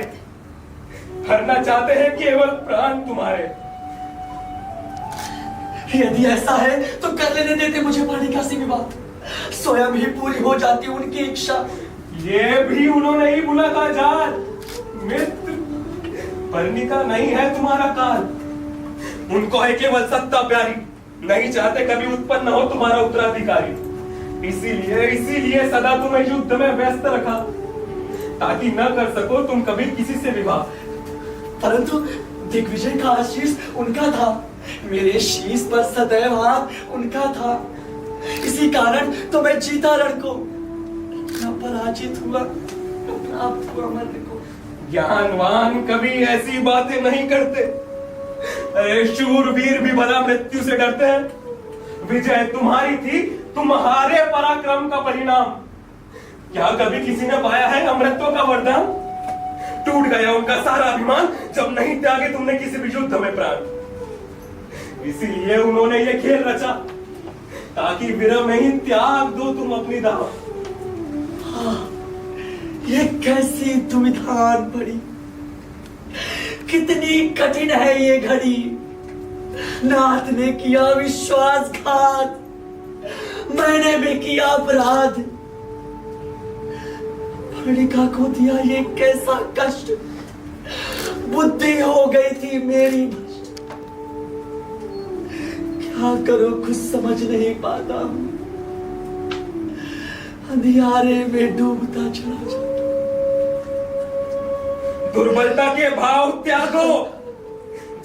हरना चाहते हैं केवल प्राण तुम्हारे। यदि ऐसा है तो कर लेने देते मुझे पालिका से विवाह, स्वयं ही पूरी हो जाती उनकी इच्छा। ये भी उन्होंने ही बुला था जान। मित्र, पर्णिका नहीं है तुम्हारा काल। उनको है केवल सत्ता प्यारी, नहीं चाहते कभी उत्पन्न हो तुम्हारा उत्तराधिकारी। इसीलिए सदा तुम्हें युद्ध में व्यस्त रखा, ताकि न कर सको तुम कभी किसी से विवाह। परंतु दिग्विजय का आशीष उनका था, मेरे शीश पर सदैव हाथ उनका था। इसी कारण तो मैं जीता लड़को, न पराजित हुआ, न प्राप्त हुआ मरने को। ज्ञानवान कभी ऐसी बातें नहीं करते। अरे शूरवीर भी भला मृत्यु से डरते हैं। विजय तुम्हारी थी, तुम्हारे पराक्रम का परिणाम। क्या कभी किसी ने पाया है अमृतत्व का वरदान? टूट गया उनका सारा अभिमान जब नहीं त्यागे तुमने किसी भी युद्ध में प्राण। इसीलिए उन्होंने ये खेल रचा, ताकि विरह में ही त्याग दो तुम अपनी दाव। हाँ, ये कैसी दुविधा पड़ी, कितनी कठिन है ये घड़ी। नाथ ने किया विश्वासघात, मैंने भी किया अपराध। पर्णिका को दिया ये कैसा कष्ट, बुद्धि हो गई थी मेरी भ्रष्ट। क्या करूं कुछ समझ नहीं पाता हूं, अंधियारे में डूबता चला जाता। दुर्बलता के भाव त्यागो,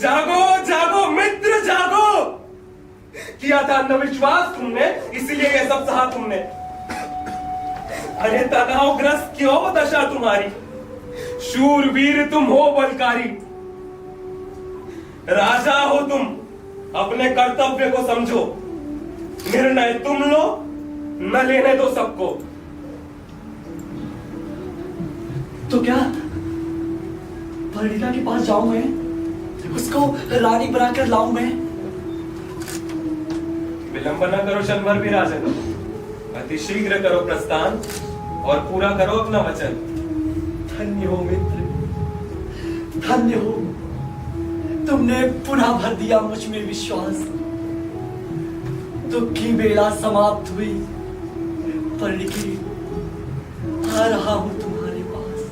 जागो जागो मित्र जागो। किया था न विश्वास तुमने, इसलिए ये सब सहा तुमने। अरे तनावग्रस्त क्यों दशा तुम्हारी, शूरवीर तुम हो बलकारी। राजा हो तुम, अपने कर्तव्य को समझो। निर्णय तुम लो, न लेने दो सबको। तो क्या पर्णिका के पास जाऊं मैं, उसको रानी बनाकर लाऊं मैं? विलंब न करो शंवर भी राजन, अति शीघ्र करो प्रस्थान और पूरा करो अपना वचन। धन्य हो मित्र, धन्य हो, तुमने पुनः भर दिया मुझ में विश्वास। दुख की बेला समाप्त हुई, पर्णिके आ रहा हूं तुम्हारे पास।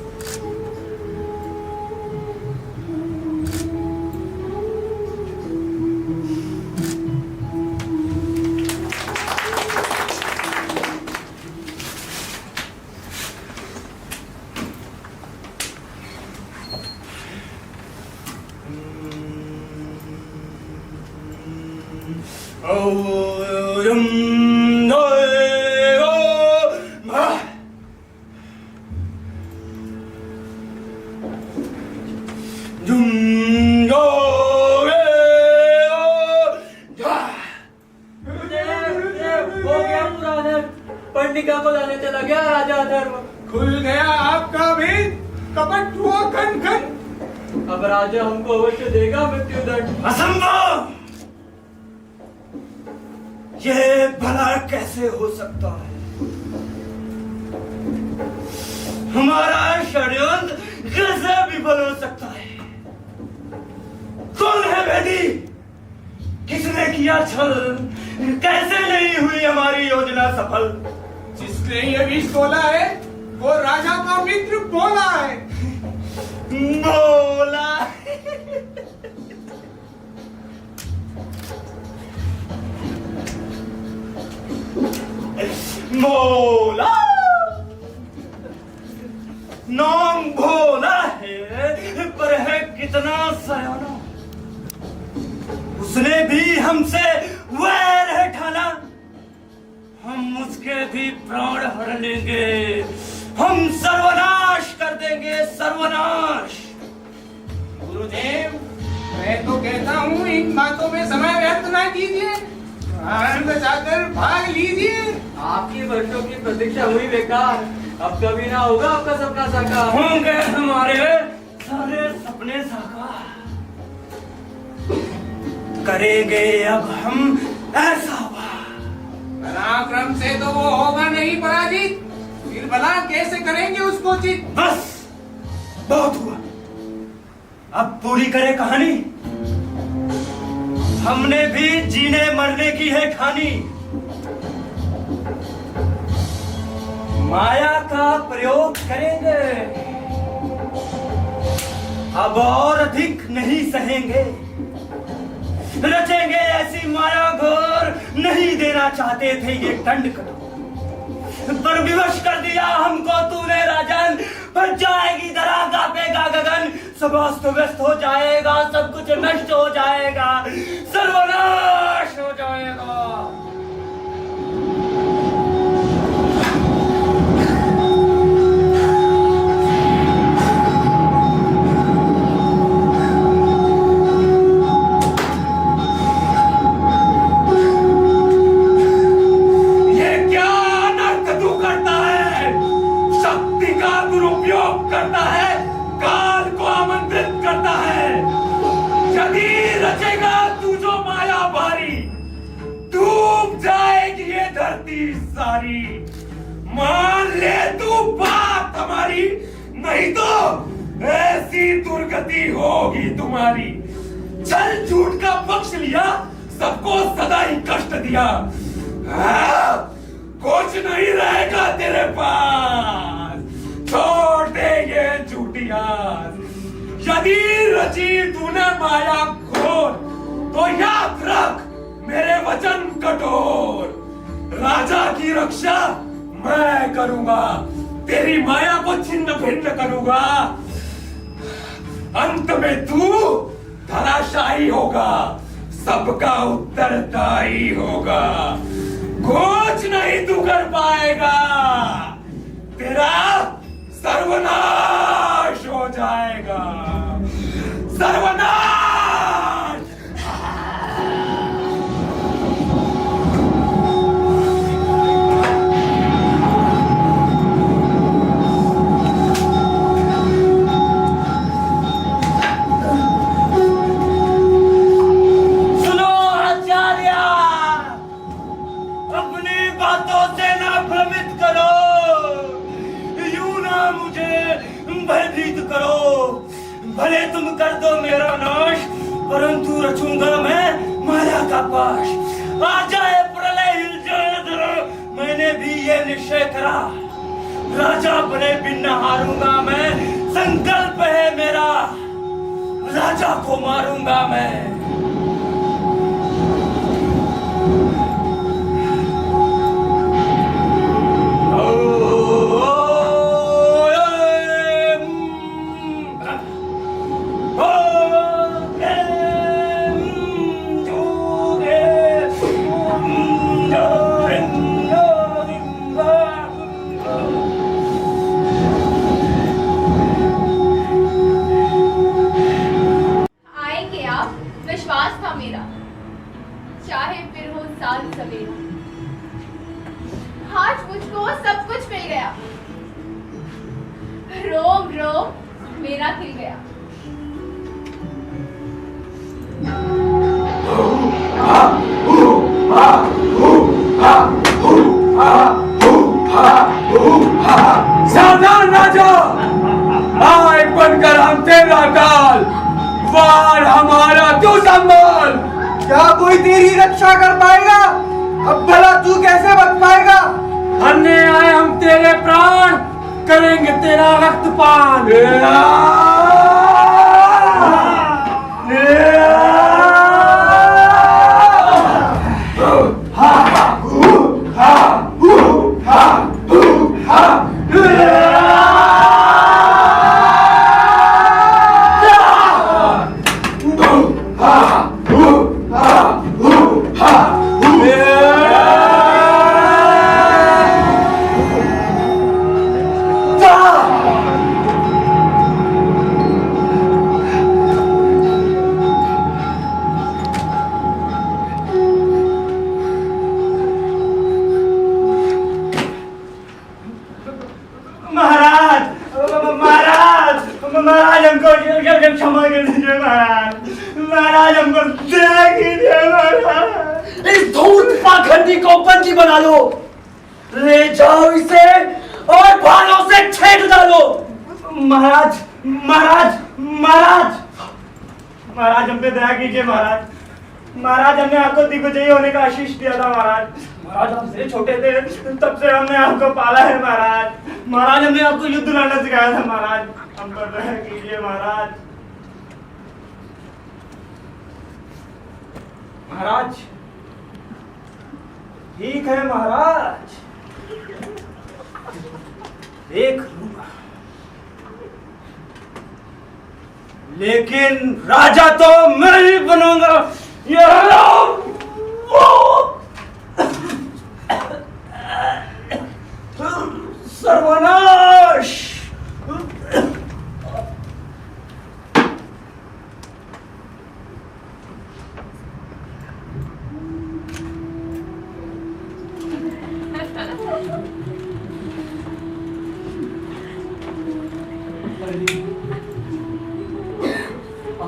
पर्णिका को लाने चला गया राजा धर्म। खुल गया आपका भेद, कपट हुआ खन खन। अब राजा हमको अवश्य देगा मृत्युदंड। असंभव! ये भला कैसे हो सकता है? हमारा षड्यंत्र कैसे विफल हो सकता है? कौन है भेदी? किसने किया छल? कैसे नहीं हुई हमारी योजना सफल? जिसने ये विष बोला है वो राजा का मित्र बोला है। बोला बोला नाम भोला है, पर है कितना सयाना। उसने भी हमसे वैर है ठाना, हम उसके भी प्राण हर लेंगे। हम सर्वनाश कर देंगे, सर्वनाश। गुरुदेव, मैं तो कहता हूँ इन बातों में समय व्यर्थ ना कीजिए, प्राण बचाकर भाग लीजिए। आपकी वर्षों की प्रतीक्षा हुई बेकार, अब कभी ना होगा आपका सपना साकार। होंगे हमारे सारे सपने साकार, करेंगे अब हम ऐसा। पराक्रम से तो वो होगा नहीं पराजित, फिर भला कैसे करेंगे उसको जीत? बस बहुत हुआ, अब पूरी करे कहानी। हमने भी जीने मरने की है ठानी। माया का प्रयोग करेंगे, अब और अधिक नहीं सहेंगे, रचेंगे ऐसी माया घोर, नहीं देना चाहते थे ये दंड करो, पर विवश कर दिया हमको तूने राजन। पर जाएगी धरा, कांपेगा गगन, सब अस्त व्यस्त हो जाएगा, सब कुछ नष्ट हो जाएगा, सर्वनाश हो जाएगा। करता है, काल को आमंत्रित करता है। यदि रचेगा तू जो माया भारी, डूब जाएगी ये धरती सारी। मान ले तू बात हमारी, नहीं तो ऐसी दुर्गति होगी तुम्हारी। छल झूठ का पक्ष लिया, सबको सदा ही कष्ट दिया, कुछ नहीं रहेगा तेरे पास। छोड़ दे ये झूठी आस, यदि रची तूने माया घोर, तो याद रख मेरे वचन कठोर। राजा की रक्षा मैं करूंगा, तेरी माया को छिन्न भिन्न करूंगा। अंत में तू धराशायी होगा, सबका उत्तरदायी होगा। कुछ नहीं तू कर पाएगा, तेरा सर्वनाश हो जाएगा, सर्वनाश। सुनो आचार्य, अपनी बातों से ना भ्रमित करो, मुझे भयभीत करो। भले तुम कर दो मेरा नाश, परंतु रचूंगा मैं माया का पाश। आ जाए प्रलय, हिल जाए धरा, मैंने भी ये निश्चय करा। राजा बने बिन न हारूंगा मैं, संकल्प है मेरा, राजा को मारूंगा मैं। चाहे फिर हो साल सवेरा, आज मुझको सब कुछ मिल गया, रोम रोम मेरा खिल गया। सावधान राजा, आए बनकर हम तेरा काल, वार हमारा तू संभाल। क्या कोई तेरी रक्षा कर पाएगा? अब भला तू कैसे बच पाएगा? अन्य आए हम तेरे प्राण, करेंगे तेरा रक्तपान। महाराज हमको क्षमा कर दीजिए महाराज, महाराज हमको दया कीजिए महाराज। इस धूर्त पाखंडी को बंदी बना लो, ले जाओ इसे और भालों से छेद डालो। महाराज महाराज महाराज महाराज हम पे दया कीजिए महाराज। महाराज हमने आपको दिग्विजयी होने का आशीष दिया था महाराज। महाराज हमसे छोटे थे तब से हमने आपको पाला है महाराज। महाराज हमने आपको युद्ध लड़ना सिखाया था महाराज, हम पर दया कीजिए महाराज। महाराज, ठीक है महाराज, देख लूंगा, लेकिन राजा तो मैं ही बनूंगा। सर्वनाश।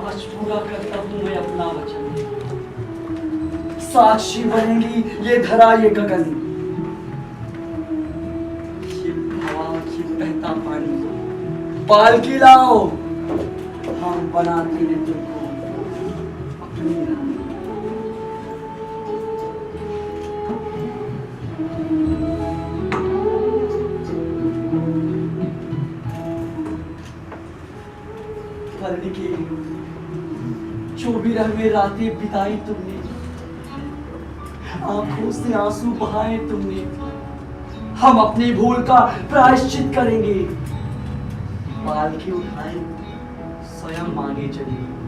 आज पूरा करता हूं मैं अपना वचन। साक्षी बनेगी ये धरा ये गगन, ये हवा ये बहता पानी। पालकी लाओ, हम बनाते हैं तुमको अपनी रानी। जो भी रंगे रातें बिताई तुमने, आंखों से आंसू बहाए तुमने, हम अपनी भूल का प्रायश्चित करेंगे। पालकी उठाए स्वयं मांगे चलिए।